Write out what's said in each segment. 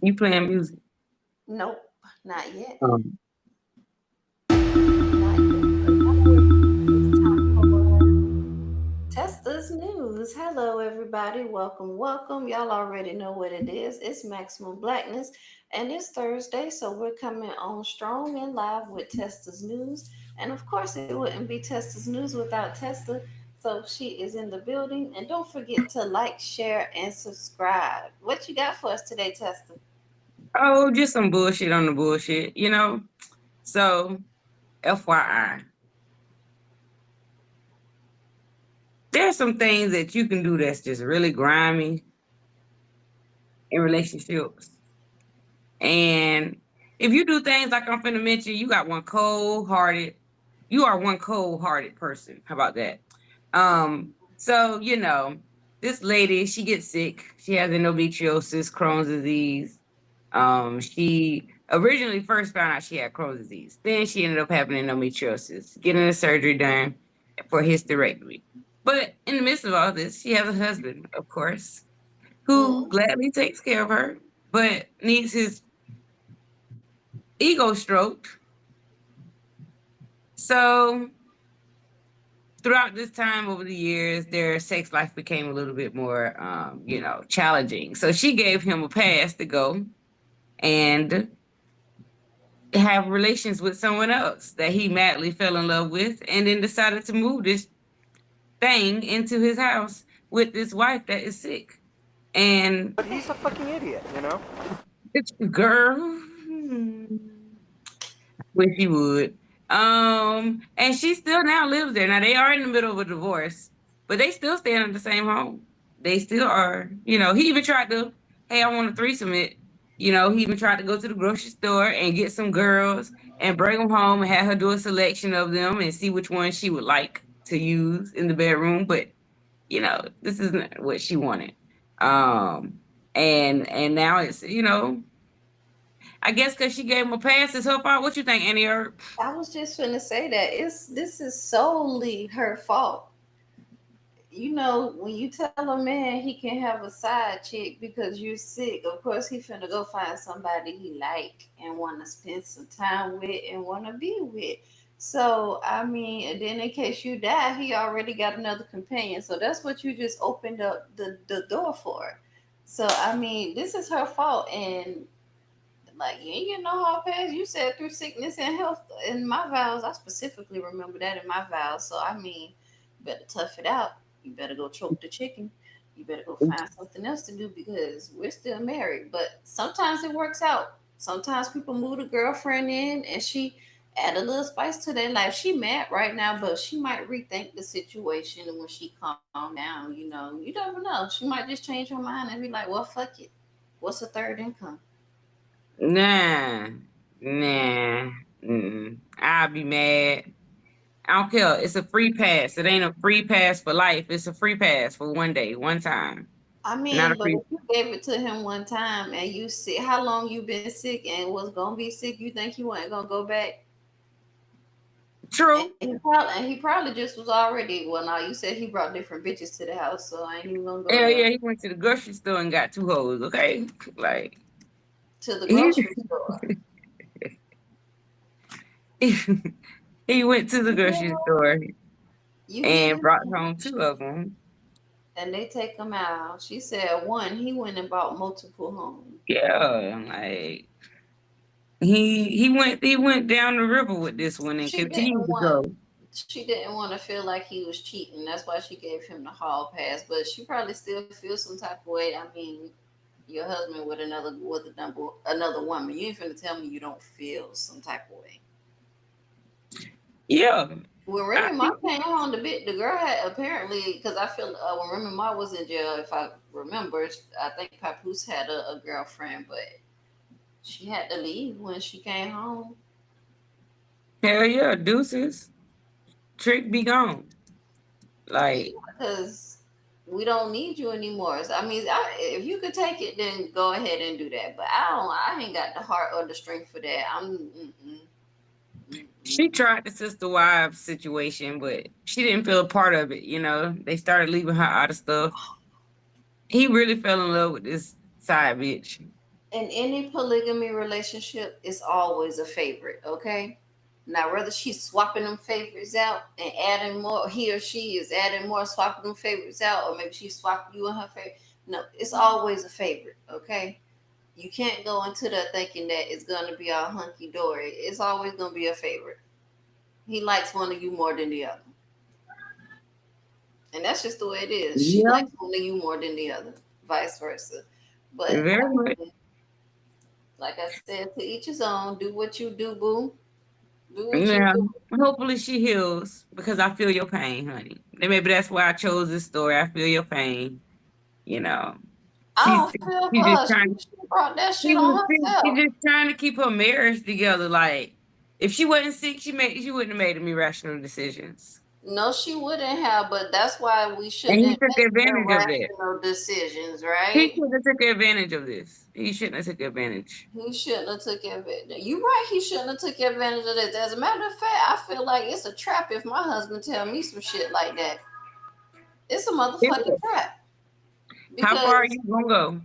You playing music? Nope, not yet. Um, Not yet. But now it's time for Testa's News. Hello, everybody. Welcome, welcome. Y'all already know what it is. It's Maximum Blackness, and it's Thursday, so we're coming on strong and live with Testa's News. And of course, it wouldn't be Testa's News without Testa. So she is in the building. And don't forget to like, share, and subscribe. What you got for us today, Testa? oh, just some bullshit on the bullshit, you know? So, FYI, there's some things that you can do that's just really grimy in relationships. And if you do things like I'm finna mention, you are one cold-hearted person. How about that? So, this lady, she gets sick. She has endometriosis, Crohn's disease. She originally first found out she had Crohn's disease. Then she ended up having endometriosis, getting the surgery done for hysterectomy. But in the midst of all this, she has a husband, of course, who Mm. gladly takes care of her, but needs his ego stroked. So throughout this time over the years, their sex life became a little bit more, challenging. So she gave him a pass to go and have relations with someone else that he madly fell in love with, and then decided to move this thing into his house with this wife that is sick. And But he's a fucking idiot, you know? it's girl, wish he would. And she still now lives there. Now they are in the middle of a divorce, but they still stay in the same home. They still are. He even tried to, hey, I want a threesome. He even tried to go to the grocery store and get some girls and bring them home and have her do a selection of them and see which one she would like to use in the bedroom. But this isn't what she wanted. Um, and now it's. I guess because she gave him a pass, it's her fault. What you think, Annie Herb? I was just gonna say that this is solely her fault. When you tell a man he can have a side chick because you're sick, of course he finna go find somebody he like and want to spend some time with and want to be with. So I mean, and then in case you die, he already got another companion. So that's what you just opened up the door for. So I mean, this is her fault, and like you ain't getting no hard pass. You said through sickness and health in my vows. I specifically remember that in my vows. So I mean, you better tough it out. You better go choke the chicken. You better go find something else to do because we're still married. But sometimes it works out. Sometimes people move the girlfriend in and she add a little spice to their life. She mad right now, but she might rethink the situation when she calm down. You never know. She might just change her mind and be like, "Well, fuck it. What's a third income?" Nah, nah. I'll be mad. I don't care. It's a free pass. It ain't a free pass for life. It's a free pass for one day, one time. I Not a mean, but free. if you gave it to him one time and you see how long you been sick and was gonna be sick, you think he wasn't gonna go back? And True. he probably just was already. Well, now you said he brought different bitches to the house, so I ain't even gonna go Hell there. yeah, he went to the grocery store and got two hoes. Okay, like To the he grocery store. he went to the grocery Yeah, store you and getting brought home two of them. and they take him out. She said one. He went and bought multiple homes. Yeah, like he went down the river with this one and She didn't continued to want. go. She didn't want to feel like he was cheating. That's why she gave him the hall pass. But she probably still feels some type of way. I mean, your husband with another woman. You ain't finna tell me you don't feel some type of way. Yeah, When I Remy Ma think came home, the girl had apparently because I feel when Remy Ma was in jail, if I remember, I think Papoose had a girlfriend, but she had to leave when she came home. hell yeah, deuces. Trick be gone. Yeah, Like, because we don't need you anymore. So, I mean, if you could take it, then go ahead and do that. But I don't. I ain't got the heart or the strength for that. she Mm-mm. tried the sister wives situation, but she didn't feel a part of it. They started leaving her out of stuff. He really fell in love with this side bitch. in any polygamy relationship, it's always a favorite, okay? Now, whether she's swapping them favorites out and adding more, he or she is adding more, swapping them favorites out, or maybe she's swapping you and her favorite. No, it's always a favorite, okay? You can't go into that thinking that it's going to be all hunky dory. It's always going to be a favorite. He likes one of you more than the other. And that's just the way it is. She Yeah, likes one of you more than the other, vice versa. But very much. like I said, to each his own. Do what you do, boo. Do what you Yeah. do. Hopefully she heals because I feel your pain, honey. And maybe that's why I chose this story. I feel your pain. You know, I she's don't feel she's for just her. trying. She brought that She shit was on she's herself. just trying to keep her marriage together. Like if she wasn't sick, she wouldn't have made them irrational decisions. No, she wouldn't have, but that's why we And shouldn't he took make advantage of that. irrational decisions, He right? should have took advantage of this. He shouldn't have took advantage. He shouldn't have took advantage. You right, he shouldn't have took advantage of this. As a matter of fact, I feel like it's a trap if my husband tell me some shit like that. It's a motherfucking trap. How far are Because you gonna go?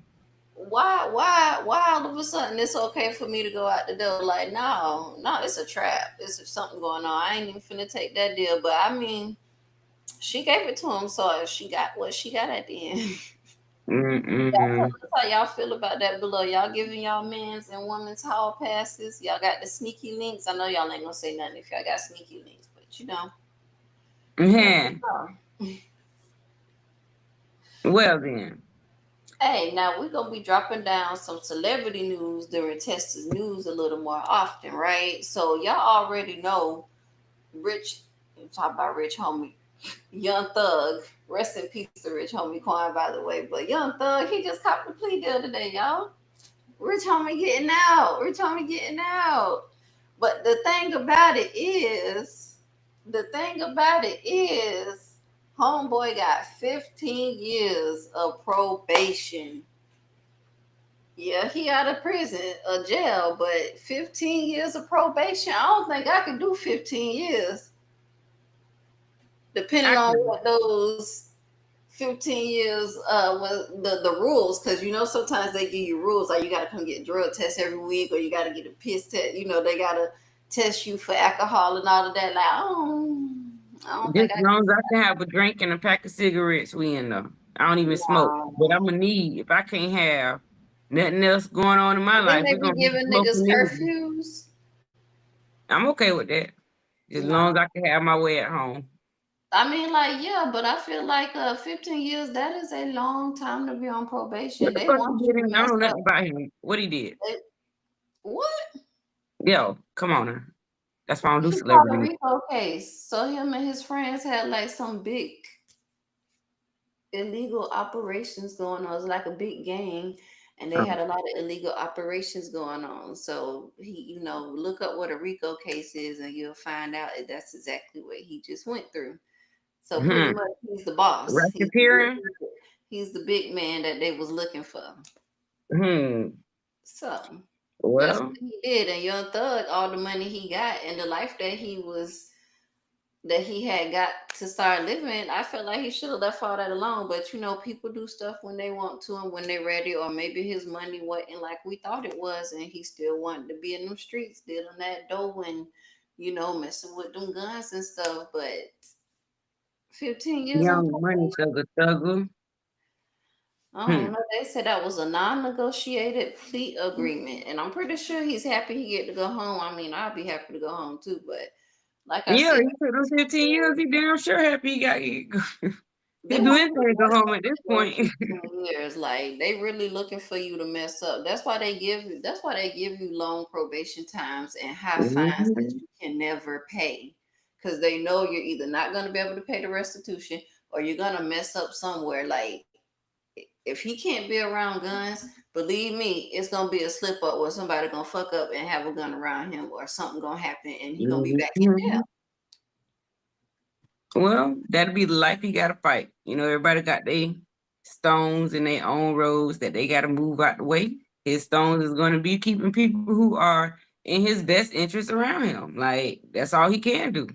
why all of a sudden it's okay for me to go out the door? Like, no, it's a trap. It's something going on. I ain't even finna take that deal. But I mean, she gave it to him, so she got what she got at the end. Y'all tell Mm-mm. us how y'all feel about that below. Y'all giving y'all men's and women's hall passes. Y'all got the sneaky links. I know y'all ain't gonna say nothing if y'all got sneaky links, but let me Yeah. know. Well then. Hey, now we're gonna be dropping down some celebrity news during Testa's news a little more often, right? So y'all already know Rich. Talk about Rich Homie, Young Thug. Rest in peace to Rich Homie Quan, by the way. But Young Thug, he just copped the plea deal today, y'all. Rich Homie getting out. Rich Homie getting out. But the thing about it is, Homeboy got 15 years of probation. Yeah, he out of prison, jail, but 15 years of probation. I don't think I could do 15 years, depending I on can. what those 15 years was the rules, because sometimes they give you rules like you got to come get drug tests every week, or you got to get a piss test. They got to test you for alcohol and all of that. Like, I don't think Just I as long as I can have a drink and a pack of cigarettes, we in there. I don't even smoke. But no. I'm gonna need if I can't have nothing else going on in my Then life, they we're be gonna be giving niggas smoking anyway. curfews. I'm okay with that. Just as long as No. I can have my way at home. I mean, like, yeah, but I feel like 15 years, that is a long time to be on What probation. the They fuck he want did? you to I mess don't know up. nothing about him. What he did. They, what? Yo, come on now. That's why I don't do He got a celebrity. Rico case. So him and his friends had like some big illegal operations going on. It was like a big gang, and they had a lot of illegal operations going on. So look up what a Rico case is, and you'll find out that that's exactly what he just went through. So pretty Hmm. much, he's the boss. Racketeering? He's the big man that they was looking for. Hmm. So that's what Well, he did. And Young Thug, all the money he got and the life that he had got to start living, I felt like he should have left all that alone. But people do stuff when they want to and when they're ready, or maybe his money wasn't like we thought it was, and he still wanted to be in them streets, dealing that dough and messing with them guns and stuff. But 15 years on young money probation. thugger thugger. I don't Hmm. know. They said that was a non-negotiated plea agreement, and I'm pretty sure he's happy he get to go home. I mean, I'd be happy to go home too, but like I Yeah, said, he took those 15 years. He damn sure happy he got he they do want anything you to to go mess home up at this for point. 15 years. Like, they really looking for you to mess up. That's why they give you long probation times and high fines that Mhm. you can never pay. Because they know you're either not going to be able to pay the restitution, or you're going to mess up somewhere. Like, if he can't be around guns, believe me, it's gonna be a slip up where somebody gonna fuck up and have a gun around him, or something gonna happen and he gonna be back in jail. Mhm. Well, that'll be the life he gotta fight. Everybody got their stones in their own roads that they gotta move out the way. His stones is gonna be keeping people who are in his best interest around him. Like that's all he can do.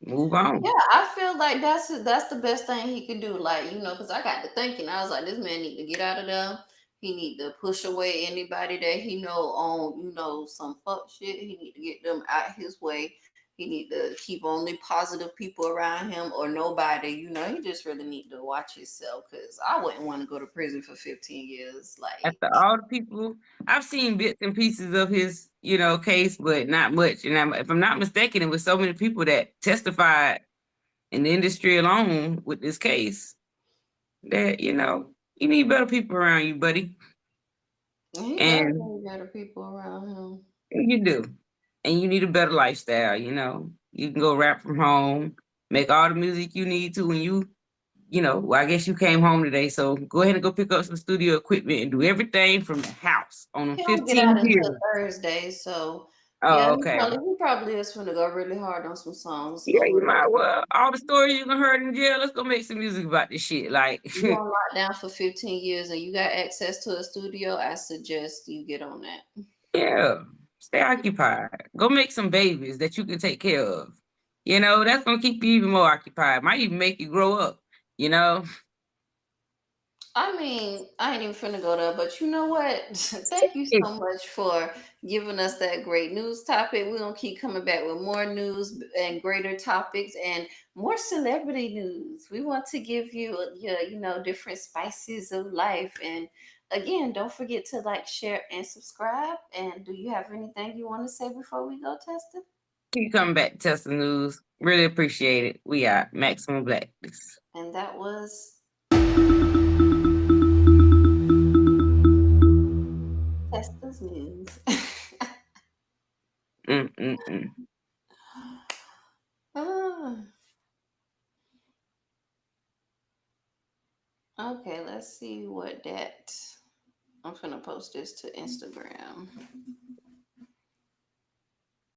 Move Yeah, on. I feel like that's the best thing he could do. Like, because I got to thinking, I was like, this man need to get out of there. He need to push away anybody that he know on, some fuck shit. He need to get them out his way. He need to keep only positive people around him or nobody. He just really need to watch himself because I wouldn't want to go to prison for 15 years. Like, After all the people, I've seen bits and pieces of his, case, but not much. And if I'm not mistaken, it was so many people that testified in the industry alone with this case that you need better people around you, buddy, he does and need better people around him. you do, and you need a better lifestyle. You can go rap from home, make all the music you need to when well, I guess you came home today, so go ahead and go pick up some studio equipment and do everything from the house on them He don't get out 15 until years. Thursday, so yeah, Oh, he okay. probably he probably is gonna go really hard on some songs Yeah, you over. might well. All the stories you done heard in jail, let's go make some music about this shit. Like, You on lockdown for 15 years and you got access to a studio, I suggest you get on that. yeah, stay occupied. Go make some babies that you can take care of. That's gonna keep you even more occupied. Might even make you grow up. You know, I mean, I ain't even finna go there, but you know what? Thank you so much for giving us that great news topic. We're gonna keep coming back with more news and greater topics and more celebrity news. We want to give you your, different spices of life. And again, don't forget to like, share, and subscribe. And do you have anything you want to say before we go, Testa? keep coming back to Test the News. Really appreciate it. We are Maximum Blackness. And that was Testa's news. Mm-mm-mm. Ah, okay, let's see what that. I'm gonna post this to Instagram.